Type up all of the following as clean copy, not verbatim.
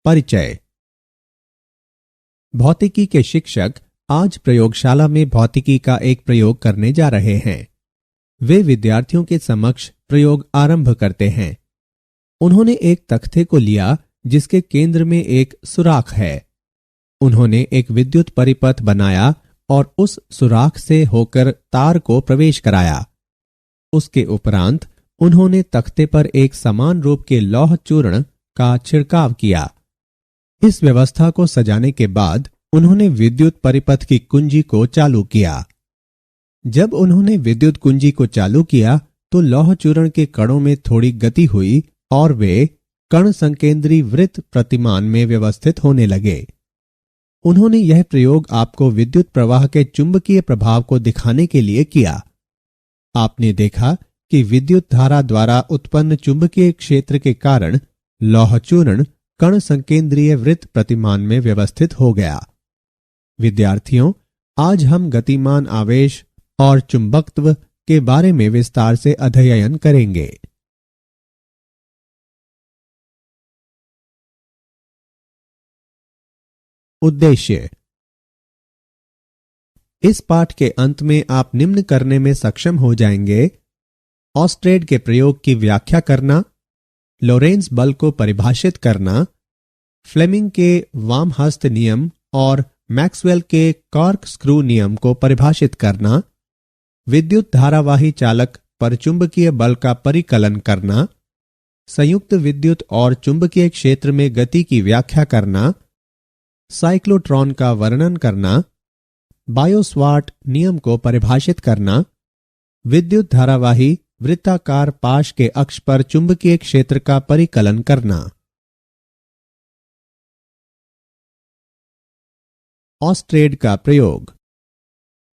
परिचय। भौतिकी के शिक्षक आज प्रयोगशाला में भौतिकी का एक प्रयोग करने जा रहे हैं। वे विद्यार्थियों के समक्ष प्रयोग आरंभ करते हैं। उन्होंने एक तख्ते को लिया जिसके केंद्र में एक सुराख है। उन्होंने एक विद्युत परिपथ बनाया और उस सुराख से होकर तार को प्रवेश कराया। उसके उपरांत उन्होंने तख्ते पर एक समान रूप के लौह चूर्ण का छिड़काव किया। इस व्यवस्था को सजाने के बाद उन्होंने विद्युत परिपथ की कुंजी को चालू किया। जब उन्होंने विद्युत कुंजी को चालू किया तो लौह चूर्ण के कणों में थोड़ी गति हुई और वे कण संकेंद्री वृत्त प्रतिमान में व्यवस्थित होने लगे। उन्होंने यह प्रयोग आपको विद्युत प्रवाह के चुंबकीय प्रभाव को दिखाने के लिए किया। आपने देखा कि विद्युत धारा द्वारा उत्पन्न चुंबकीय क्षेत्र के कारण लौह चूर्ण कण संकेंद्रीय वृत्त प्रतिमान में व्यवस्थित हो गया। विद्यार्थियों, आज हम गतिमान आवेश और चुंबकत्व के बारे में विस्तार से अध्ययन करेंगे। उद्देश्य। इस पाठ के अंत में आप निम्न करने में सक्षम हो जाएंगे: ऑस्ट्रेड के प्रयोग की व्याख्या करना, लोरेंज बल को परिभाषित करना, फ्लेमिंग के वामहस्त नियम और मैक्सवेल के कॉर्क स्क्रू नियम को परिभाषित करना, विद्युत धारावाही चालक पर चुंबकीय बल का परिकलन करना, संयुक्त विद्युत और चुंबकीय क्षेत्र में गति की व्याख्या करना, साइक्लोट्रॉन का वर्णन करना, बायो-स्वार्ट नियम को परिभाषित करना, विद्युत धारावाही वृत्ताकार पाश के अक्ष पर चुंबकीय क्षेत्र का परिकलन करना। ऑस्ट्रेड का प्रयोग।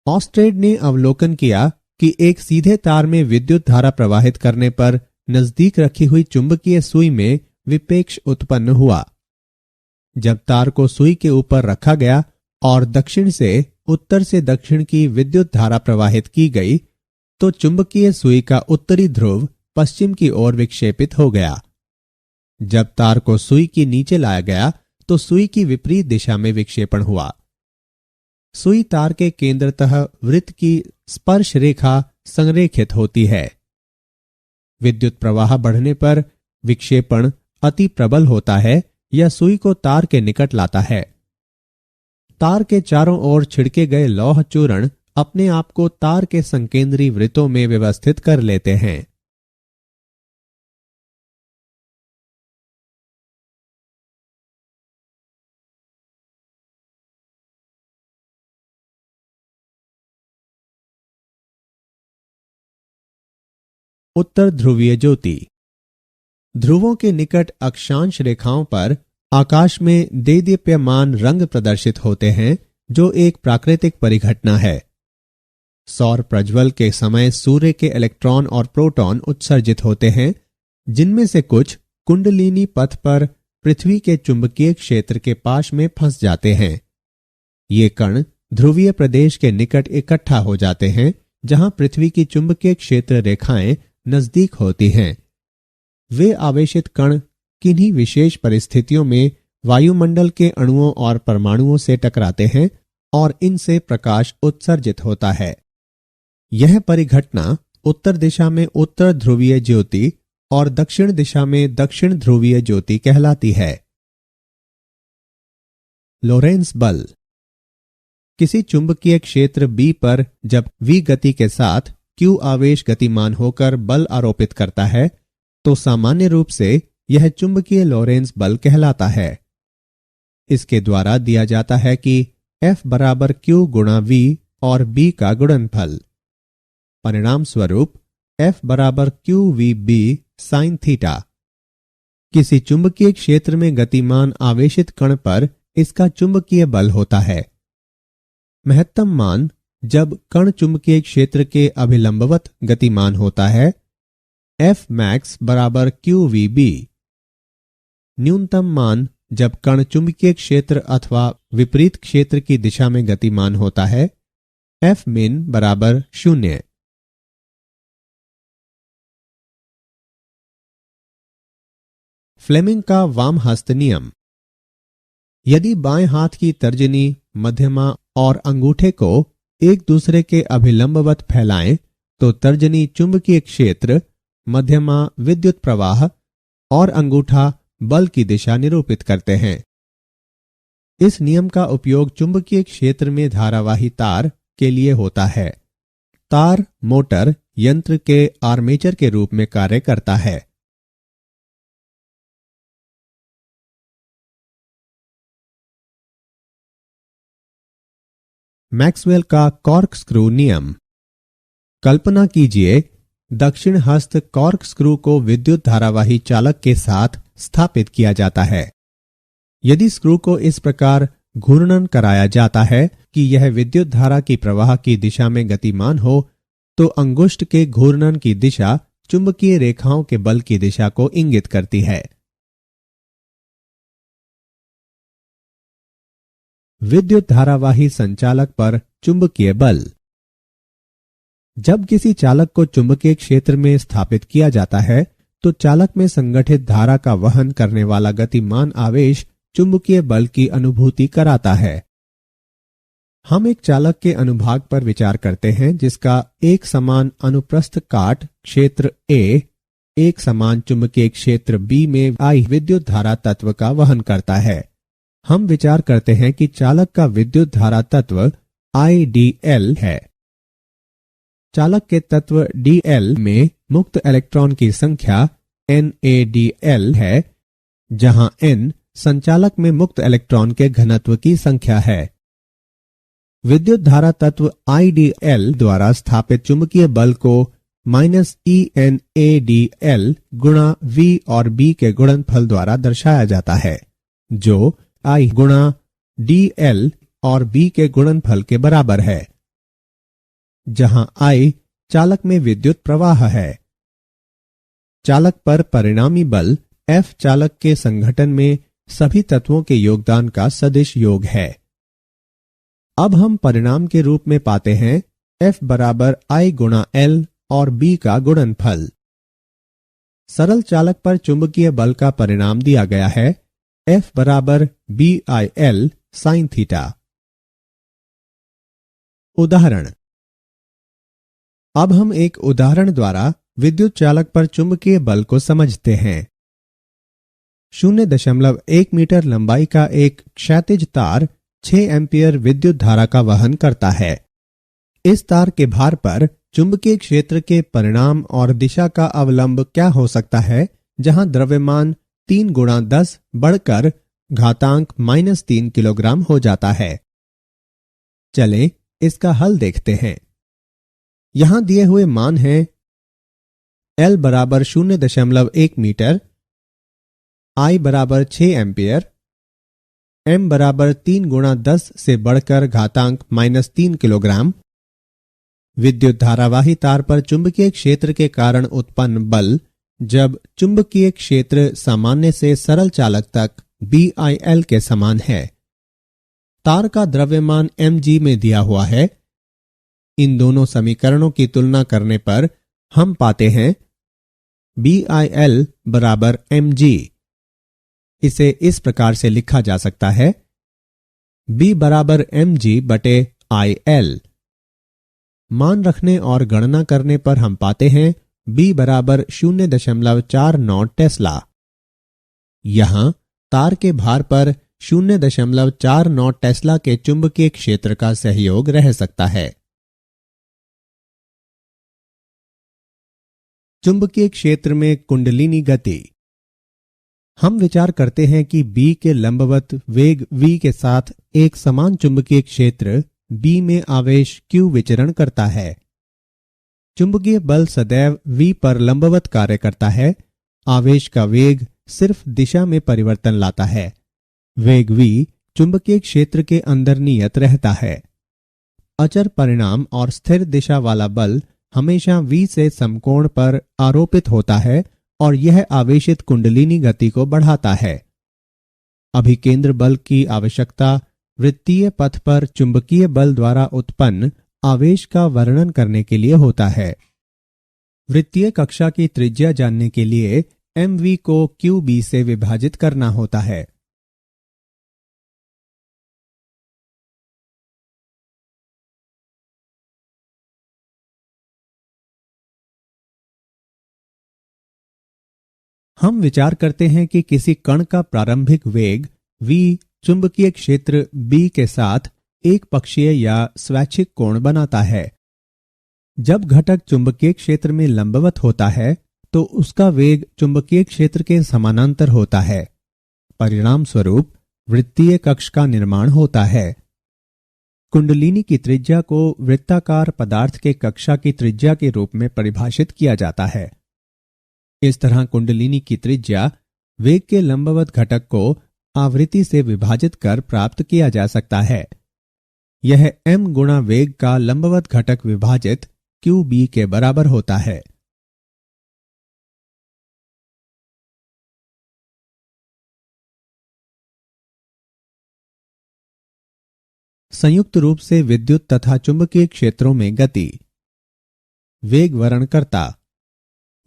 ऑस्ट्रेड ने अवलोकन किया कि एक सीधे तार में विद्युत धारा प्रवाहित करने पर नजदीक रखी हुई चुंबकीय सुई में विपेक्ष उत्पन्न हुआ। जब तार को सुई के ऊपर रखा गया और दक्षिण से उत्तर से दक्षिण की विद्युत धारा प्रवाहित की गई तो चुंबकीय सुई का उत्तरी ध्रुव पश्चिम की ओर विक्षेपित हो गया। जब तार को सुई के नीचे लाया गया तो सुई की विपरीत दिशा में विक्षेपण हुआ। सुई तार के केंद्रतः वृत्त की स्पर्श रेखा संरेखित होती है। विद्युत प्रवाह बढ़ने पर विक्षेपण अति प्रबल होता है या सुई को तार के निकट लाता है। तार के चारों ओर छिड़के गए लौह चूर्ण अपने आप को तार के संकेंद्री वृत्तों में व्यवस्थित कर लेते हैं। उत्तर ध्रुवीय ज्योति। ध्रुवों के निकट अक्षांश रेखाओं पर आकाश में देदीप्यमान रंग प्रदर्शित होते हैं, जो एक प्राकृतिक परिघटना है। सौर प्रज्वल के समय सूर्य के इलेक्ट्रॉन और प्रोटॉन उत्सर्जित होते हैं, जिनमें से कुछ कुंडलिनी पथ पर पृथ्वी के चुंबकीय क्षेत्र के पाश में फंस जाते हैं। ये कण ध्रुवीय प्रदेश के निकट इकट्ठा हो जाते हैं, जहां पृथ्वी की चुंबकीय क्षेत्र रेखाएं नजदीक होती हैं। वे आवेशित कण किन्हीं विशेष परिस्थितियों में वायुमंडल के अणुओं और परमाणुओं से टकराते हैं और इनसे प्रकाश उत्सर्जित होता है। यह परिघटना उत्तर दिशा में उत्तर ध्रुवीय ज्योति और दक्षिण दिशा में दक्षिण ध्रुवीय ज्योति कहलाती है। लोरेंज बल। किसी चुंबकीय क्षेत्र B पर जब V गति के साथ Q आवेश गतिमान होकर बल आरोपित करता है तो सामान्य रूप से यह चुंबकीय लोरेंज बल कहलाता है। इसके द्वारा दिया जाता है कि F बराबर Q गुणा V और B का गुणनफल। परिणाम स्वरूप F बराबर QVB sin थीटा। किसी चुंबकीय क्षेत्र में गतिमान आवेशित कण पर इसका चुंबकीय बल होता है। महत्तम मान जब कण चुंबकीय क्षेत्र के अभिलंबवत गतिमान होता है, F max बराबर QVB। न्यूनतम मान जब कण चुंबकीय क्षेत्र अथवा विपरीत क्षेत्र की दिशा में गतिमान होता है, F min बराबर 0। फ्लेमिंग का वामहस्त नियम। यदि बाएं हाथ की तर्जनी, मध्यमा और अंगूठे को एक दूसरे के अभिलंबवत फैलाएं तो तर्जनी चुंबकीय क्षेत्र, मध्यमा विद्युत प्रवाह और अंगूठा बल की दिशा निरूपित करते हैं। इस नियम का उपयोग चुंबकीय क्षेत्र में धारावाही तार के लिए होता है। तार मोटर यंत्र के आर्मेचर के रूप में कार्य करता है। मैक्सवेल का कॉर्कस्क्रू नियम। कल्पना कीजिए, दक्षिण हस्त कॉर्कस्क्रू को विद्युत धारावाही चालक के साथ स्थापित किया जाता है। यदि स्क्रू को इस प्रकार घूर्णन कराया जाता है कि यह विद्युत धारा की प्रवाह की दिशा में गतिमान हो, तो अंगुष्ठ के घूर्णन की दिशा चुंबकीय रेखाओं के बल की दिशा को इंगित करती है। विद्युत धारावाही संचालक पर चुंबकीय बल। जब किसी चालक को चुंबकीय क्षेत्र में स्थापित किया जाता है तो चालक में संगठित धारा का वहन करने वाला गतिमान आवेश चुंबकीय बल की अनुभूति कराता है। हम एक चालक के अनुभाग पर विचार करते हैं जिसका एक समान अनुप्रस्थ काट क्षेत्र A एक समान चुंबकीय क्षेत्र B में आई विद्युत धारा तत्व का वहन करता है। हम विचार करते हैं कि चालक का विद्युत धारा तत्व IDL है। चालक के तत्व DL में मुक्त इलेक्ट्रॉन की संख्या NaDL है, जहां N संचालक में मुक्त इलेक्ट्रॉन के घनत्व की संख्या है। विद्युत धारा तत्व IDL द्वारा स्थापित चुंबकीय बल को -ENaDL गुणा V और B के गुणनफल द्वारा दर्शाया जाता है, जो I गुणा DL और B के गुणनफल के बराबर है, जहां I चालक में विद्युत प्रवाह है। चालक पर परिणामी बल F चालक के संघटन में सभी तत्वों के योगदान का सदिश योग है। अब हम परिणाम के रूप में पाते हैं F बराबर I गुणा L और B का गुणनफल। सरल चालक पर चुंबकीय बल का परिणाम दिया गया है F बराबर BIL sin थीटा। उदाहरण। अब हम एक उदाहरण द्वारा विद्युत चालक पर चुंबकीय बल को समझते हैं। 0.1 मीटर लंबाई का एक क्षैतिज तार 6 एम्पीयर विद्युत धारा का वहन करता है। इस तार के भार पर चुंबकीय क्षेत्र के परिणाम और दिशा का अवलंब क्या हो सकता है, जहां द्रव्यमान 3 गुणा 10 बढ़कर घातांक -3 किलोग्राम हो जाता है। चलें इसका हल देखते हैं। यहां दिए हुए मान हैं L बराबर 0.1 मीटर, I बराबर 6 एम्पियर, M बराबर 3 गुणा 10 से बढ़कर घातांक -3 किलोग्राम। विद्युत धारावाही तार पर चुंबकीय क्षेत्र के कारण उत्पन्न बल जब चुंबकीय क्षेत्र सामान्य से सरल चालक तक BIL के समान है। तार का द्रव्यमान mg में दिया हुआ है। इन दोनों समीकरणों की तुलना करने पर हम पाते हैं BIL बराबर mg। इसे इस प्रकार से लिखा जा सकता है B बराबर mg बटे IL। मान रखने और गणना करने पर हम पाते हैं B बराबर 0.49 टेस्ला। यहां तार के भार पर 0.49 टेस्ला के चुंबकीय क्षेत्र का सहयोग रह सकता है। चुंबकीय क्षेत्र में कुंडलिनी गति। हम विचार करते हैं कि B के लंबवत वेग V के साथ एक समान चुंबकीय क्षेत्र B में आवेश Q विचरण करता है। चुंबकीय बल सदैव V पर लंबवत कार्य करता है। आवेश का वेग सिर्फ दिशा में परिवर्तन लाता है। वेग V चुंबकीय क्षेत्र के अंदर नियत रहता है। अचर परिणाम और स्थिर दिशा वाला बल हमेशा V से समकोण पर आरोपित होता है और यह आवेशित कुंडलिनी गति को बढ़ाता है। अभिकेंद्र बल की आवश्यकता वृत्तीय पथ पर चुंबकीय बल द्वारा उत्पन्न आवेश का वर्णन करने के लिए होता है। वृत्तीय कक्षा की त्रिज्या जानने के लिए mv को qb से विभाजित करना होता है। हम विचार करते हैं कि किसी कण का प्रारंभिक वेग v चुंबकीय क्षेत्र B के साथ एक पक्षीय या स्वैच्छिक कोण बनाता है। जब घटक चुंबकीय क्षेत्र में लंबवत होता है तो उसका वेग चुंबकीय क्षेत्र के समानांतर होता है। परिणाम स्वरूप वृत्तीय कक्ष का निर्माण होता है। कुंडलिनी की त्रिज्या को वृत्ताकार पदार्थ के कक्षा की त्रिज्या के रूप में परिभाषित किया जाता है। इस तरह कुंडलिनी की त्रिज्या वेग के लंबवत घटक को आवृत्ति से विभाजित कर प्राप्त किया जा सकता है। यह m गुणा वेग का लंबवत घटक विभाजित QB के बराबर होता है। संयुक्त रूप से विद्युत तथा चुंबकीय क्षेत्रों में गति। वेग वर्णनकर्ता।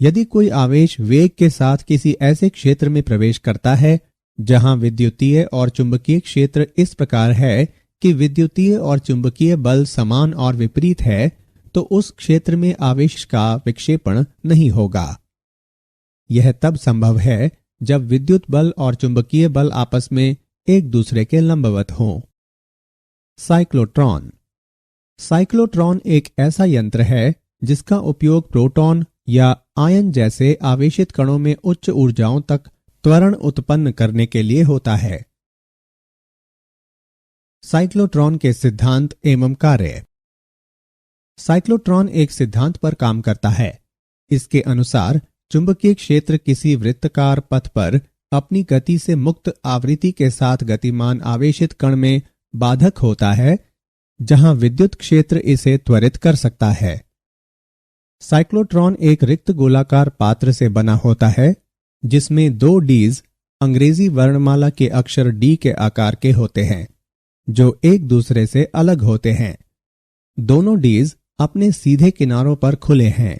यदि कोई आवेश वेग के साथ किसी ऐसे क्षेत्र में प्रवेश करता है जहां विद्युतीय और चुंबकीय क्षेत्र इस प्रकार है कि विद्युतीय और चुंबकीय बल समान और विपरीत है, तो उस क्षेत्र में आवेश का विक्षेपण नहीं होगा। यह तब संभव है जब विद्युत बल और चुंबकीय बल आपस में एक दूसरे के लंबवत हों। साइक्लोट्रॉन। साइक्लोट्रॉन एक ऐसा यंत्र है जिसका उपयोग प्रोटॉन या आयन जैसे आवेशित कणों में उच्च ऊर्जाओं तक त्वरण उत्पन्न करने के लिए होता है। साइक्लोट्रॉन के सिद्धांत एवं कार्य। साइक्लोट्रॉन एक सिद्धांत पर काम करता है। इसके अनुसार चुंबकीय क्षेत्र किसी वृत्ताकार पथ पर अपनी गति से मुक्त आवृत्ति के साथ गतिमान आवेशित कण में बाधक होता है, जहां विद्युत क्षेत्र इसे त्वरित कर सकता है। साइक्लोट्रॉन एक रिक्त गोलाकार पात्र से बना होता है जिसमें दो डीज अंग्रेजी वर्णमाला के अक्षर डी के आकार के होते हैं, जो एक दूसरे से अलग होते हैं। दोनों डीज अपने सीधे किनारों पर खुले हैं।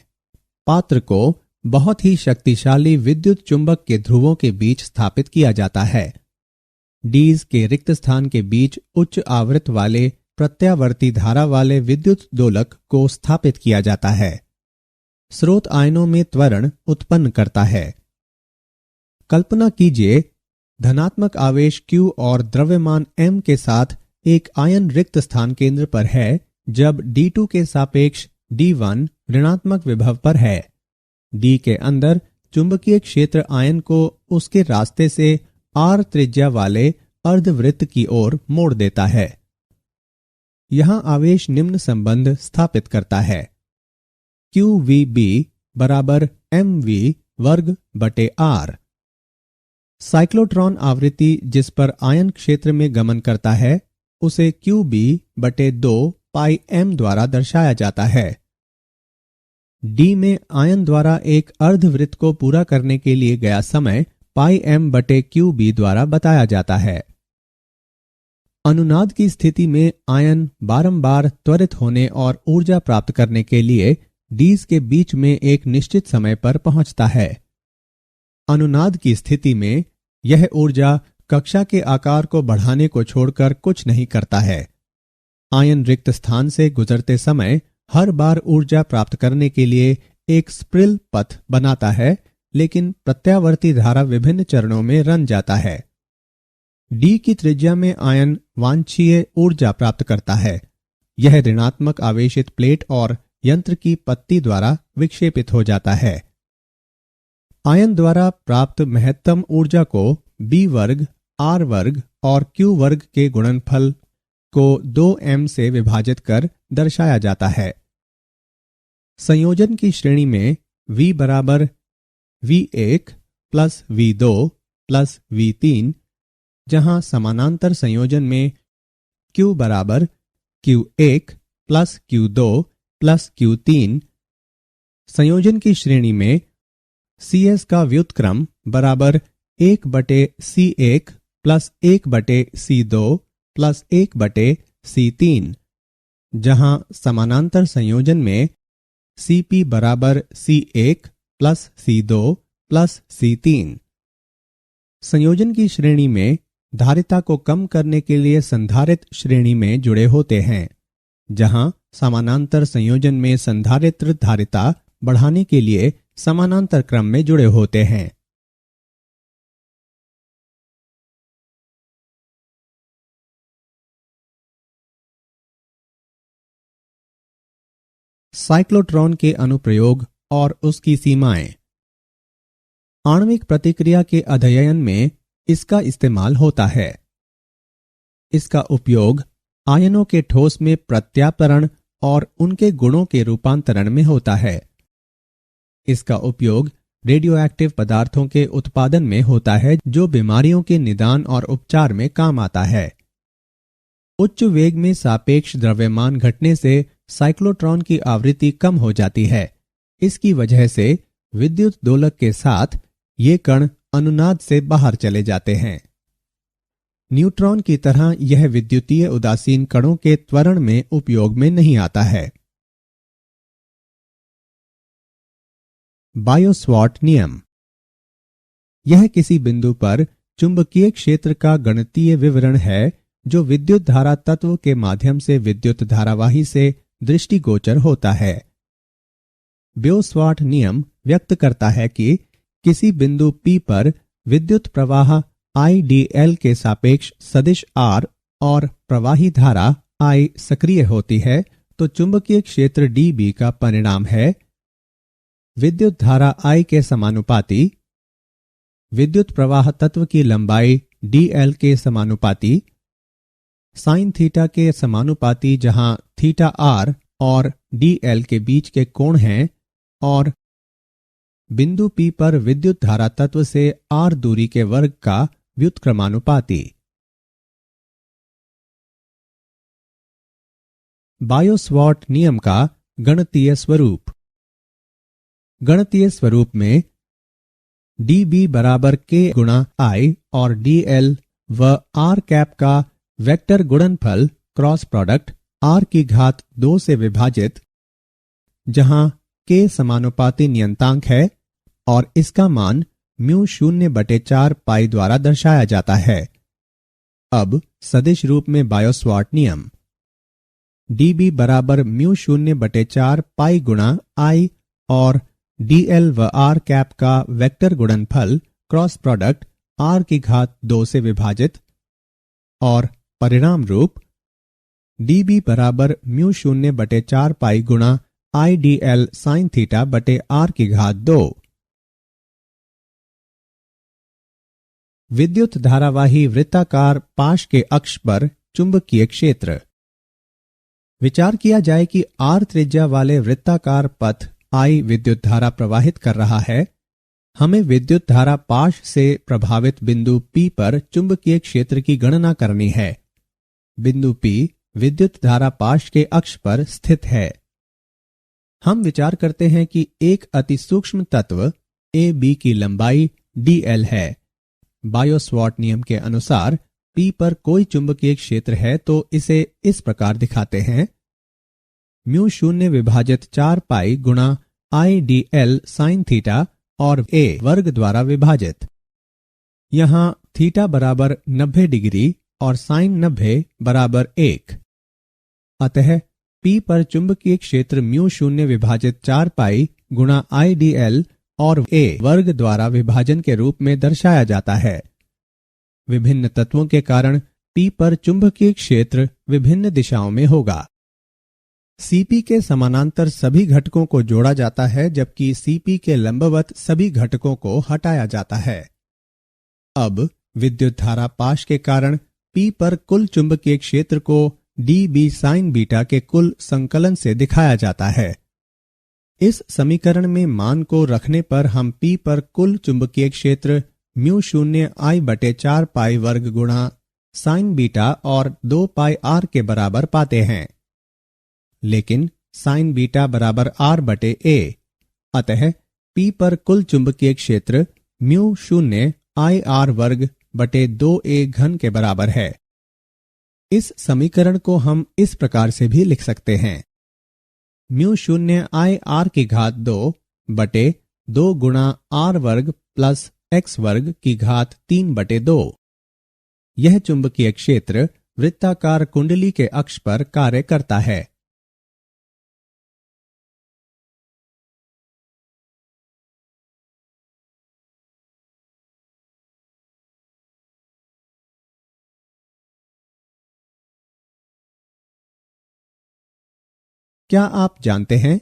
पात्र को बहुत ही शक्तिशाली विद्युत चुंबक के ध्रुवों के बीच स्थापित किया जाता है। डीज के रिक्त स्थान के बीच उच्च आवृत्ति वाले प्रत्यावर्ती धारा वाले विद्युत दोलक को स्थापित किया जाता है। स्रोत आयनों में त्वरण उत्पन्न करता है। कल्पना कीजिए धनात्मक आवेश Q और द्रव्यमान M के साथ एक आयन रिक्त स्थान केंद्र पर है, जब D2 के सापेक्ष D1 ऋणात्मक विभव पर है। D के अंदर चुंबकीय क्षेत्र आयन को उसके रास्ते से R त्रिज्या वाले अर्धवृत्त की ओर मोड़ देता है। यहां आवेश निम्न संबंध स्थापित करता है। QVB बराबर MV वर्ग बटे R। साइक्लोट्रॉन आवृत्ति जिस पर आयन क्षेत्र में गमन करता है उसे QB बटे 2 पाई M द्वारा दर्शाया जाता है। D में आयन द्वारा एक अर्धवृत्त को पूरा करने के लिए गया समय पाई M बटे QB द्वारा बताया जाता है। अनुनाद की स्थिति में आयन बारंबार त्वरित होने और ऊर्जा प्राप्त करने के लिए डीज के बीच में एक निश्चित समय पर पहुंचता है। अनुनाद की स्थिति में यह ऊर्जा कक्षा के आकार को बढ़ाने को छोड़कर कुछ नहीं करता है। आयन रिक्त स्थान से गुजरते समय हर बार ऊर्जा प्राप्त करने के लिए एक स्प्रिल पथ बनाता है, लेकिन प्रत्यावर्ती धारा विभिन्न चरणों में रन जाता है। डी की त्रिज्या में आयन वांछनीय ऊर्जा प्राप्त करता है। यह ऋणात्मक आवेशित प्लेट और यंत्र की पत्ती द्वारा विक्षेपित हो जाता है। आयन द्वारा प्राप्त महत्तम ऊर्जा को B वर्ग, R वर्ग और Q वर्ग के गुणनफल को 2m से विभाजित कर दर्शाया जाता है। संयोजन की श्रेणी में V बराबर V1 plus V2 plus V3, जहां समानांतर संयोजन में Q बराबर Q1 plus Q2 plus Q3, संयोजन की श्रेणी में CS का व्युत्क्रम बराबर 1 बटे C1 प्लस 1 बटे C2 प्लस 1 बटे C3, जहां समानांतर संयोजन में CP बराबर C1 plus C2 plus C3। संयोजन की श्रेणी में धारिता को कम करने के लिए संधारित्र श्रेणी में जुड़े होते हैं, जहां समानांतर संयोजन में संधारित्र धारिता बढ़ाने के लिए समानांतर क्रम में जुड़े होते हैं। साइक्लोट्रॉन के अनुप्रयोग और उसकी सीमाएं। आणविक प्रतिक्रिया के अध्ययन में इसका इस्तेमाल होता है। इसका उपयोग आयनों के ठोस में प्रत्यापरण और उनके गुणों के रूपांतरण में होता है। इसका उपयोग रेडियोएक्टिव पदार्थों के उत्पादन में होता है जो बीमारियों के निदान और उपचार में काम आता है। उच्च वेग में सापेक्ष द्रव्यमान घटने से साइक्लोट्रॉन की आवृत्ति कम हो जाती है। इसकी वजह से विद्युत दोलक के साथ ये कण अनुनाद से बाहर चले जाते हैं। न्यूट्रॉन की तरह यह विद्युतीय उदासीन कणों के त्वरण में उपयोग में नहीं आता है। बायो-सवार्ट नियम। यह किसी बिंदु पर चुंबकीय क्षेत्र का गणितीय विवरण है जो विद्युत धारा तत्व के माध्यम से विद्युत धारावाही से दृष्टिगोचर होता है। बायो-सवार्ट नियम व्यक्त करता है कि किसी बिंदु P पर विद्युत प्रवाह IDL के सापेक्ष सदिश R और प्रवाही धारा I सक्रिय होती है तो चुंबकीय क्षेत्र dB का परिणाम है विद्युत धारा I के समानुपाती, विद्युत प्रवाह तत्व की लंबाई dl के समानुपाती, साइन थीटा के समानुपाती जहां थीटा r और dl के बीच के कोण हैं, और बिंदु P पर विद्युत धारा तत्व से r दूरी के वर्ग का व्युत्क्रमानुपाती। बायो-सवार्ट नियम का गणितीय स्वरूप। गणितीय स्वरूप में dB बराबर k गुणा I और dl व r कैप का वेक्टर गुणनफल क्रॉस प्रोडक्ट r की घात 2 से विभाजित, जहां k समानुपाती नियतांक है और इसका मान μ0/4 पाई द्वारा दर्शाया जाता है। अब सदिश रूप में बायो-सवार्ट नियम। dB बराबर μ0/4 पाई गुणा I और dl व r कैप का वेक्टर गुणनफल क्रॉस प्रोडक्ट r की घात 2 से विभाजित, और परिणाम रूप dB बराबर μ0/4 पाई गुणा I dl साइन थीटा बटे r की घात 2। विद्युत धारावाही वृत्ताकार पाश के अक्ष पर चुंबकीय क्षेत्र। विचार किया जाए कि r त्रिज्या वाले वृत्ताकार पथ I विद्युत धारा प्रवाहित कर रहा है। हमें विद्युत धारा पाश से प्रभावित बिंदु P पर चुंबकीय क्षेत्र की गणना करनी है। बिंदु P विद्युत धारा पाश के अक्ष पर स्थित है। हम विचार करते हैं कि एक अति सूक्ष्म तत्व AB की लंबाई dl है। बायो-सवार्ट नियम के अनुसार P पर कोई चुंबकीय क्षेत्र है तो इसे इस प्रकार दिखाते हैं μ0/4 पाई गुणा I dl साइन थीटा और a वर्ग द्वारा विभाजित। यहाँ थीटा बराबर 90 डिग्री और साइन 90 बराबर 1। अतः P पर चुंबकीय क्षेत्र μ0/4 पाई गुणा I dl और a वर्ग द्वारा विभाजन के रूप में दर्शाया जाता है। विभिन्न तत्वों के कारण P पर चुंबकीय क्षेत्र विभिन्न दिशाओं में होगा। Cp के समानांतर सभी घटकों को जोड़ा जाता है जबकि Cp के लंबवत सभी घटकों को हटाया जाता है। अब विद्युत धारा पाश के कारण P पर कुल चुंबकीय क्षेत्र को dB साइन बीटा के कुल संकलन से दिखाया जाता है। इस समीकरण में मान को रखने पर हम P पर कुल चुंबकीय क्षेत्र μ0I/4 पाई वर्ग गुणा साइन बीटा और 2 पाई r के बराबर पाते हैं। लेकिन साइन बीटा बराबर r/a, अतः P पर कुल चुंबकीय क्षेत्र μ0I r वर्ग बटे 2a घन के बराबर है। इस समीकरण को हम इस प्रकार से भी लिख सकते हैं μ0I r की घात 2 बटे 2 गुणा r वर्ग प्लस x वर्ग की घात 3/2। यह चुंबकीय क्षेत्र वृत्ताकार कुंडली के अक्ष पर कार्य करता है। क्या आप जानते हैं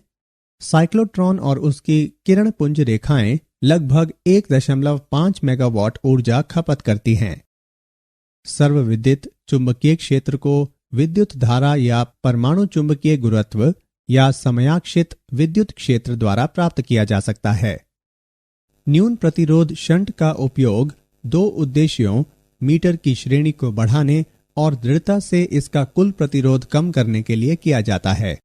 साइक्लोट्रॉन और उसकी किरण पुंज रेखाएं लगभग 1.5 मेगावाट ऊर्जा खपत करती हैं। सर्वविदित चुंबकीय क्षेत्र को विद्युत धारा या परमाणु चुंबकीय गुरुत्व या समयाक्षित विद्युत क्षेत्र द्वारा प्राप्त किया जा सकता है। न्यून प्रतिरोध शंट का उपयोग दो उद्देश्यों मीटर की श्रेणी को बढ़ाने और दृढ़ता से इसका कुल प्रतिरोध कम करने के लिए किया जाता है।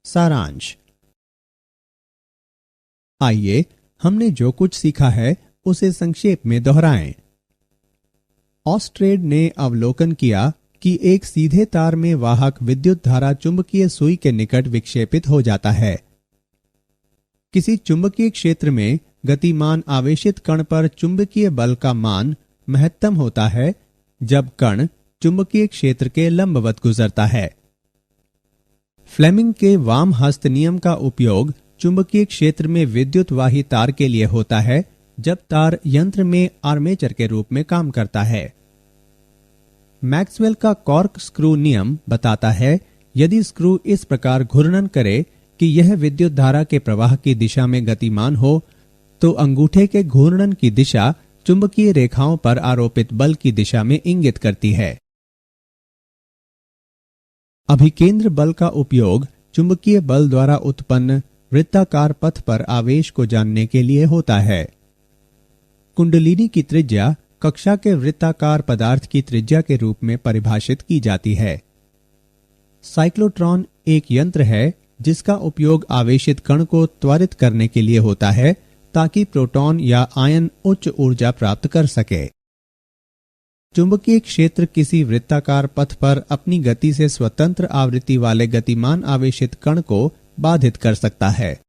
सारांश। आइए हमने जो कुछ सीखा है उसे संक्षेप में दोहराएं। ऑस्ट्रेड ने अवलोकन किया कि एक सीधे तार में वाहक विद्युत धारा चुंबकीय सुई के निकट विक्षेपित हो जाता है। किसी चुंबकीय क्षेत्र में गतिमान आवेशित कण पर चुंबकीय बल का मान महत्तम होता है जब कण चुंबकीय क्षेत्र के लंबवत गुजरता है। फ्लेमिंग के वाम हस्त नियम का उपयोग चुंबकीय क्षेत्र में विद्युत वाही तार के लिए होता है जब तार यंत्र में आर्मेचर के रूप में काम करता है। मैक्सवेल का कॉर्क स्क्रू नियम बताता है यदि स्क्रू इस प्रकार घूर्णन करे कि यह विद्युत धारा के प्रवाह की दिशा में गतिमान हो तो अंगूठे के घूर्णन की दिशा चुंबकीय रेखाओं पर आरोपित बल की दिशा में इंगित करती है। अभिकेंद्र बल का उपयोग चुंबकीय बल द्वारा उत्पन्न वृत्ताकार पथ पर आवेश को जानने के लिए होता है। कुंडलिनी की त्रिज्या कक्षा के वृत्ताकार पदार्थ की त्रिज्या के रूप में परिभाषित की जाती है। साइक्लोट्रॉन एक यंत्र है जिसका उपयोग आवेशित कण को त्वरित करने के लिए होता है ताकि प्रोटॉन या आयन उच्च ऊर्जा प्राप्त कर सके। चुंबकीय क्षेत्र किसी वृत्ताकार पथ पर अपनी गति से स्वतंत्र आवृत्ति वाले गतिमान आवेशित कण को बाधित कर सकता है।